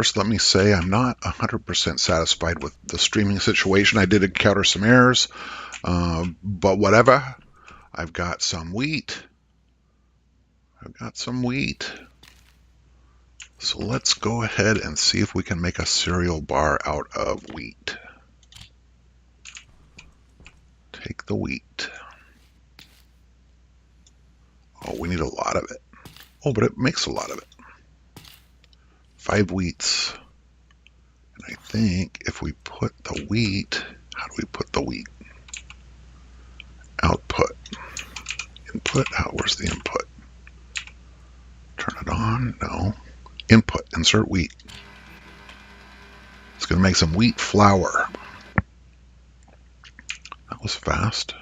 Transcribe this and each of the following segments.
First, let me say I'm not 100% satisfied with the streaming situation. I did encounter some errors, but whatever. I've got some wheat. So let's go ahead and see if we can make a cereal bar out of wheat. Take the wheat. Oh, we need a lot of it. Oh, but it makes a lot of it. 5 wheats. And I think if we put the wheat, how do we put the wheat? Output. Input. Where's the input? Turn it on. No. Input. Insert wheat. It's going to make some wheat flour. That was fast.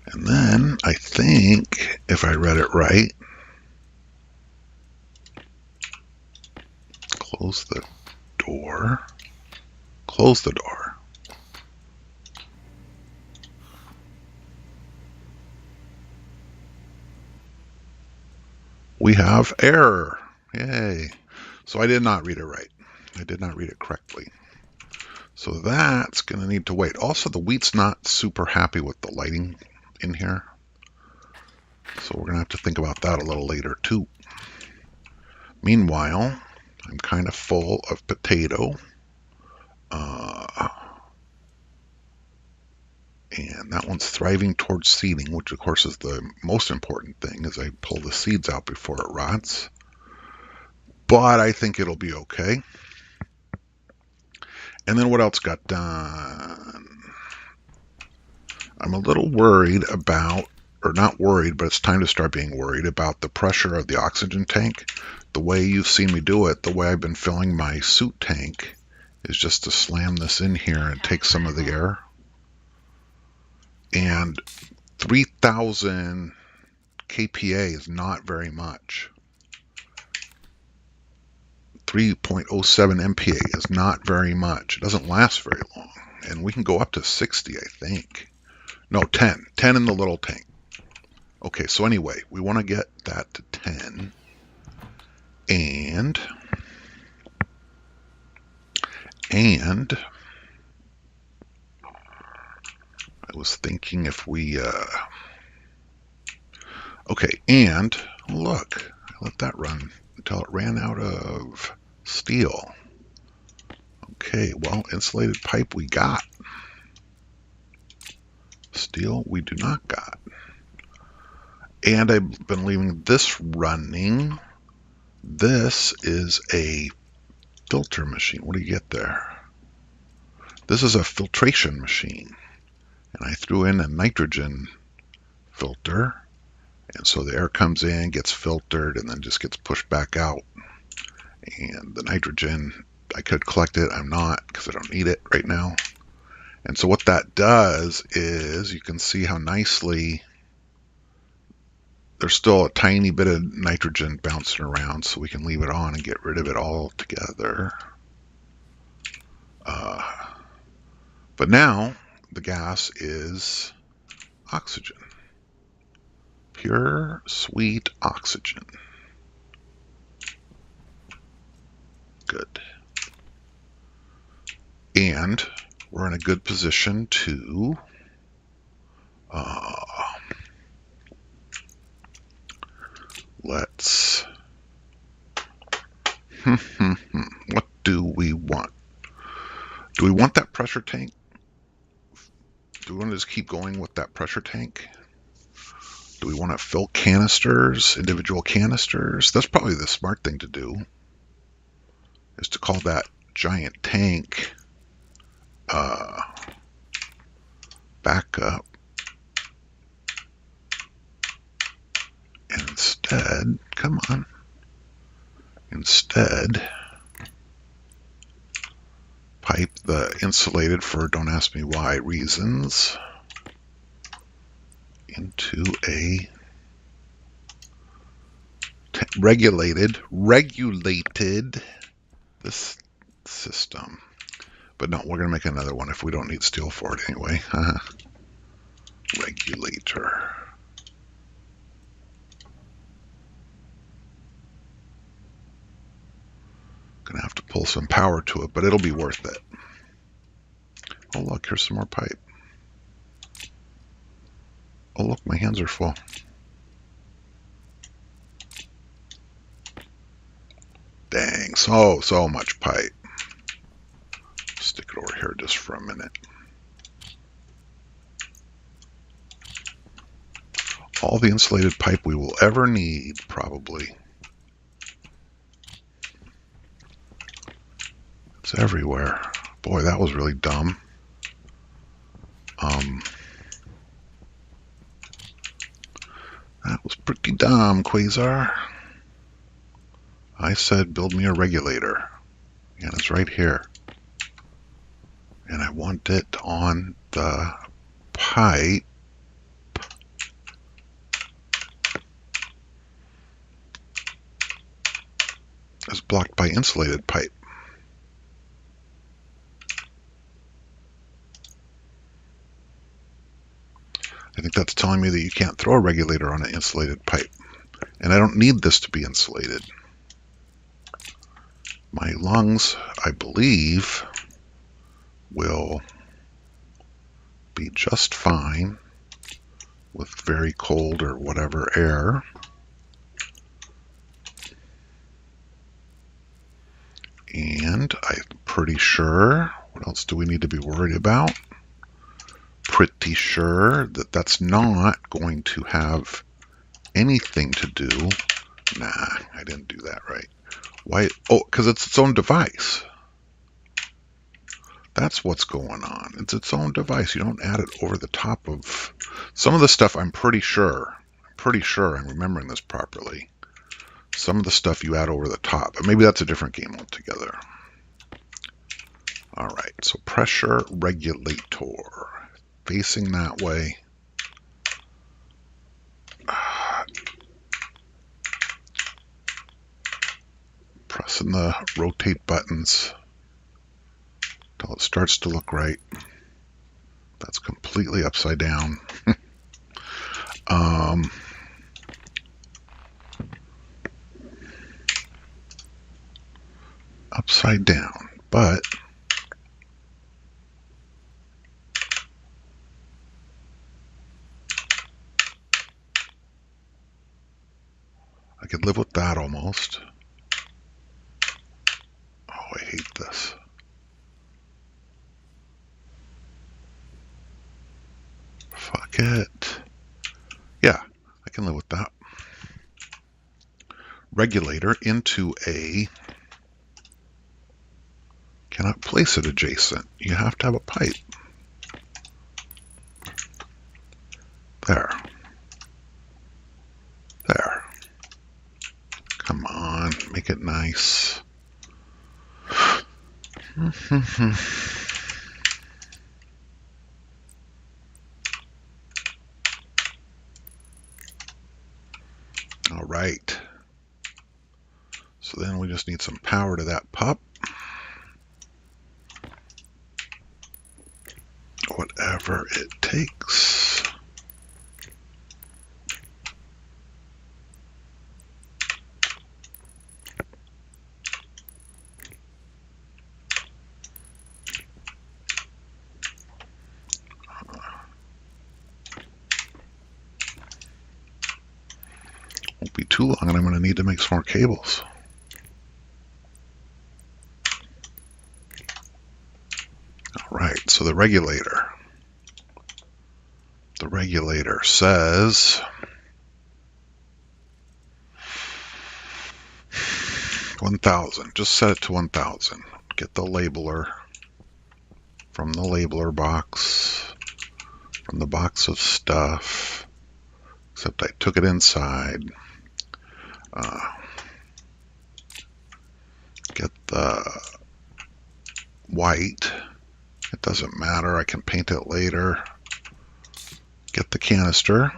And then I think, if I read it right, close the door. Close the door. We have error. Yay. So I did not read it right. I did not read it correctly. So that's going to need to wait. Also, the wheat's not super happy with the lighting in here. So we're going to have to think about that a little later too. Meanwhile, I'm kind of full of potato. And that one's thriving towards seeding, which of course is the most important thing, as I pull the seeds out before it rots. But I think it'll be okay. And then what else got done? I'm a little worried about, or not worried, but it's time to start being worried about the pressure of the oxygen tank. The way you've seen me do it, the way I've been filling my suit tank, is just to slam this in here and take some of the air. And 3,000 kPa is not very much. 3.07 MPa is not very much. It doesn't last very long. And we can go up to 60, I think. No, 10. 10 in the little tank. Okay, so anyway, we want to get that to 10. And I was thinking if we, okay, and look, I let that run until it ran out of steel. Okay, well, insulated pipe we got. Steel we do not got. And I've been leaving this running. This is a filter machine. What do you get there? This is a filtration machine. And I threw in a nitrogen filter. And so the air comes in, gets filtered, and then just gets pushed back out. And the nitrogen, I could collect it. I'm not, because I don't need it right now. And so what that does is, you can see how nicely there's still a tiny bit of nitrogen bouncing around, so we can leave it on and get rid of it all together. But now the gas is oxygen. Pure, sweet oxygen. Good. And we're in a good position to let's what do we want? Do we want that pressure tank? Do we want to just keep going with that pressure tank? Do we want to fill canisters, individual canisters? That's probably the smart thing to do, is to call that giant tank backup. And instead, come on, instead, pipe the insulated, for don't ask me why reasons, into a regulated this system. But no, we're going to make another one if we don't need steel for it anyway. Regulator. pull some power to it, but it'll be worth it. Oh, look, here's some more pipe. Oh, look, my hands are full. Dang, so much pipe. Stick it over here just for a minute. All the insulated pipe we will ever need, probably. It's everywhere. Boy, that was really dumb. That was pretty dumb, Quasar. I said build me a regulator. And it's right here. And I want it on the pipe. It's blocked by insulated pipe. I think that's telling me that you can't throw a regulator on an insulated pipe. And I don't need this to be insulated. My lungs, I believe, will be just fine with very cold or whatever air. And I'm pretty sure, what else do we need to be worried about? Pretty sure that that's not going to have anything to do. Nah, I didn't do that right. Why? Oh, because it's its own device. That's what's going on. It's its own device. You don't add it over the top of some of the stuff. I'm pretty sure I'm remembering this properly. Some of the stuff you add over the top, but maybe that's a different game altogether. All right, so pressure regulator facing that way. Pressing the rotate buttons until it starts to look right. That's completely upside down. Upside down, but I could live with that almost. Oh, I hate this. Fuck it. Yeah, I can live with that. Regulator into a... Cannot place it adjacent. You have to have a pipe. There. There. Come on, make it nice. All right. So then we just need some power to that pup. Whatever it takes. Won't be too long, and I'm going to need to make some more cables. All right, so the regulator says 1,000. Just set it to 1,000. Get the labeler from the labeler box, from the box of stuff, except I took it inside. Get the white. It doesn't matter. I can paint it later. Get the canister.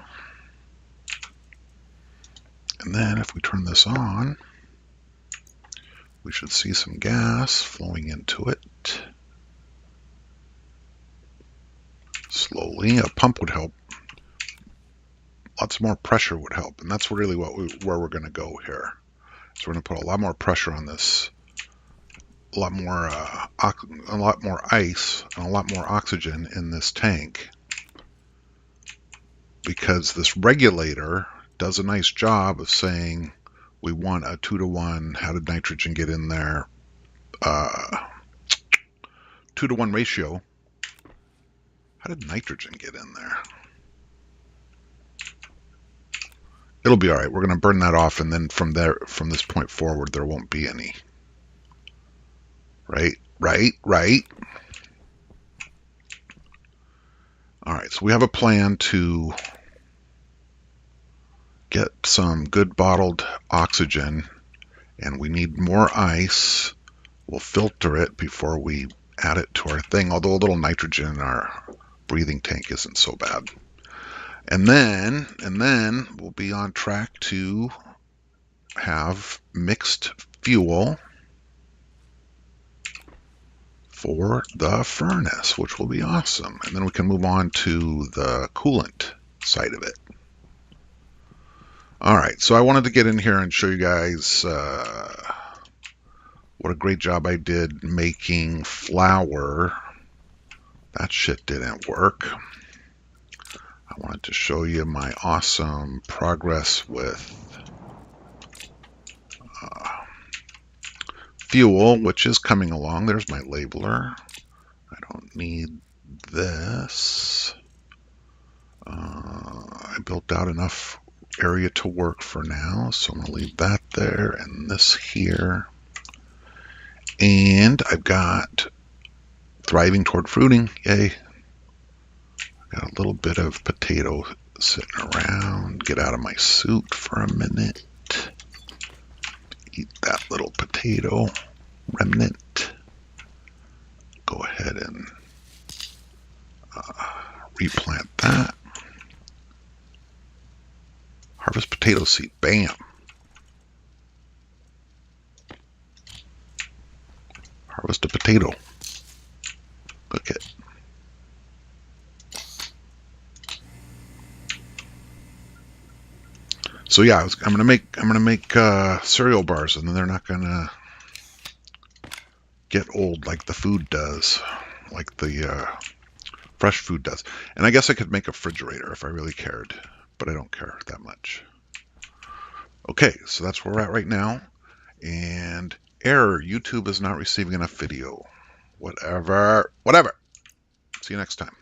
And then if we turn this on, we should see some gas flowing into it. Slowly. A pump would help. Lots more pressure would help. And that's really where we're going to go here. So we're going to put a lot more pressure on this a lot more ice and a lot more oxygen in this tank, because this regulator does a nice job of saying we want a 2-to-1. How did nitrogen get in there? 2-to-1 ratio. How did nitrogen get in there? It'll be all right. We're going to burn that off, and then from this point forward, there won't be any. Right. All right, so we have a plan to get some good bottled oxygen, and we need more ice. We'll filter it before we add it to our thing, although a little nitrogen in our breathing tank isn't so bad. And then we'll be on track to have mixed fuel for the furnace, which will be awesome. And then we can move on to the coolant side of it. All right, so I wanted to get in here and show you guys what a great job I did making flour. That shit didn't work. I wanted to show you my awesome progress with fuel, which is coming along. There's my labeler. I don't need this. I built out enough area to work for now, so I'm going to leave that there and this here. And I've got thriving toward fruiting. Yay. Got a little bit of potato sitting around. Get out of my suit for a minute. Eat that little potato remnant. Go ahead and replant that. Harvest potato seed. Bam. Harvest a potato. Cook it. So yeah, I'm gonna make cereal bars, and then they're not gonna get old like the food does, like the fresh food does. And I guess I could make a refrigerator if I really cared, but I don't care that much. Okay, so that's where we're at right now. And error, YouTube is not receiving enough video. Whatever. See you next time.